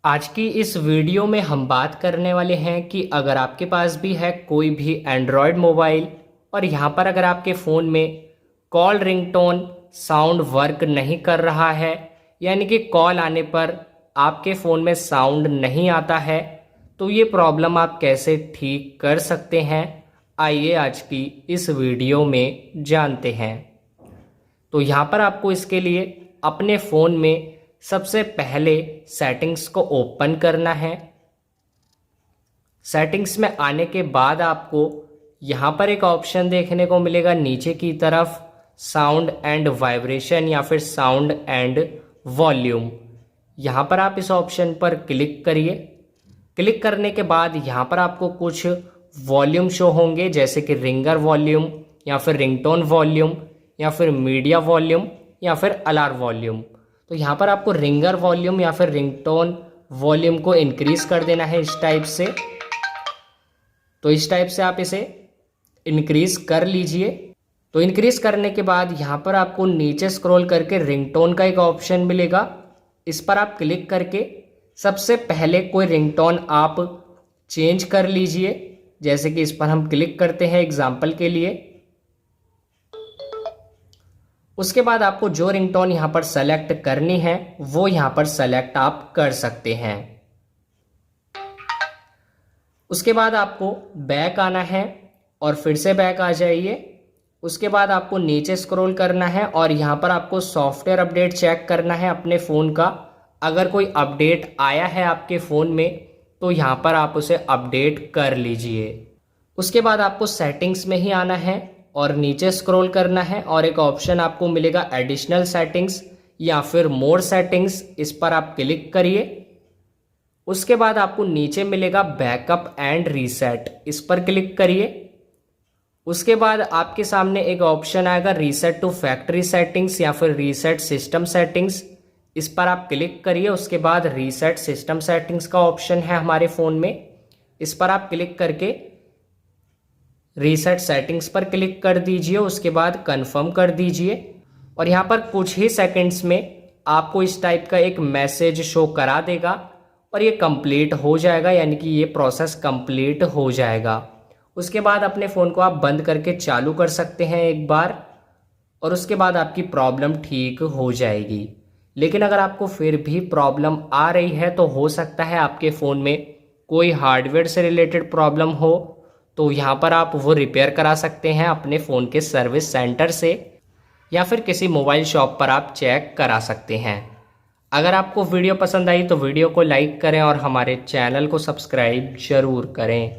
आज की इस वीडियो में हम बात करने वाले हैं कि अगर आपके पास भी है कोई भी एंड्रॉयड मोबाइल और यहाँ पर अगर आपके फ़ोन में कॉल रिंगटोन साउंड वर्क नहीं कर रहा है, यानी कि कॉल आने पर आपके फ़ोन में साउंड नहीं आता है, तो ये प्रॉब्लम आप कैसे ठीक कर सकते हैं, आइए आज की इस वीडियो में जानते हैं। तो यहाँ पर आपको इसके लिए अपने फ़ोन में सबसे पहले सेटिंग्स को ओपन करना है। सेटिंग्स में आने के बाद आपको यहाँ पर एक ऑप्शन देखने को मिलेगा नीचे की तरफ, साउंड एंड वाइब्रेशन या फिर साउंड एंड वॉल्यूम। यहाँ पर आप इस ऑप्शन पर क्लिक करिए। क्लिक करने के बाद यहाँ पर आपको कुछ वॉल्यूम शो होंगे, जैसे कि रिंगर वॉल्यूम या फिर रिंगटोन वॉल्यूम या फिर मीडिया वॉल्यूम या फिर अलार्म वॉल्यूम। तो यहाँ पर आपको रिंगर वॉल्यूम या फिर रिंगटोन वॉल्यूम को इंक्रीज कर देना है इस टाइप से। तो इस टाइप से आप इसे इंक्रीज कर लीजिए। तो इंक्रीज करने के बाद यहाँ पर आपको नीचे स्क्रॉल करके रिंगटोन का एक ऑप्शन मिलेगा, इस पर आप क्लिक करके सबसे पहले कोई रिंगटोन आप चेंज कर लीजिए। जैसे कि इस पर हम क्लिक करते हैं एग्जाम्पल के लिए। उसके बाद आपको जो रिंगटोन यहाँ पर सेलेक्ट करनी है वो यहाँ पर सेलेक्ट आप कर सकते हैं। उसके बाद आपको बैक आना है और फिर से बैक आ जाइए। उसके बाद आपको नीचे स्क्रॉल करना है और यहाँ पर आपको सॉफ्टवेयर अपडेट चेक करना है अपने फ़ोन का। अगर कोई अपडेट आया है आपके फ़ोन में तो यहाँ पर आप उसे अपडेट कर लीजिए। उसके बाद आपको सेटिंग्स में ही आना है और नीचे स्क्रॉल करना है और एक ऑप्शन आपको मिलेगा एडिशनल सेटिंग्स या फिर मोर सेटिंग्स, इस पर आप क्लिक करिए। उसके बाद आपको नीचे मिलेगा बैकअप एंड रीसेट, इस पर क्लिक करिए। उसके बाद आपके सामने एक ऑप्शन आएगा रीसेट टू फैक्ट्री सेटिंग्स या फिर रीसेट सिस्टम सेटिंग्स, इस पर आप क्लिक करिए। उसके बाद रीसेट सिस्टम सेटिंग्स का ऑप्शन है हमारे फ़ोन में, इस पर आप क्लिक करके रीसेट सेटिंग्स पर क्लिक कर दीजिए। उसके बाद कंफर्म कर दीजिए और यहाँ पर कुछ ही सेकंड्स में आपको इस टाइप का एक मैसेज शो करा देगा और ये कंप्लीट हो जाएगा, यानी कि ये प्रोसेस कंप्लीट हो जाएगा। उसके बाद अपने फ़ोन को आप बंद करके चालू कर सकते हैं एक बार और उसके बाद आपकी प्रॉब्लम ठीक हो जाएगी। लेकिन अगर आपको फिर भी प्रॉब्लम आ रही है तो हो सकता है आपके फ़ोन में कोई हार्डवेयर से रिलेटेड प्रॉब्लम हो, तो यहाँ पर आप वो रिपेयर करा सकते हैं अपने फ़ोन के सर्विस सेंटर से या फिर किसी मोबाइल शॉप पर आप चेक करा सकते हैं। अगर आपको वीडियो पसंद आई तो वीडियो को लाइक करें और हमारे चैनल को सब्सक्राइब ज़रूर करें।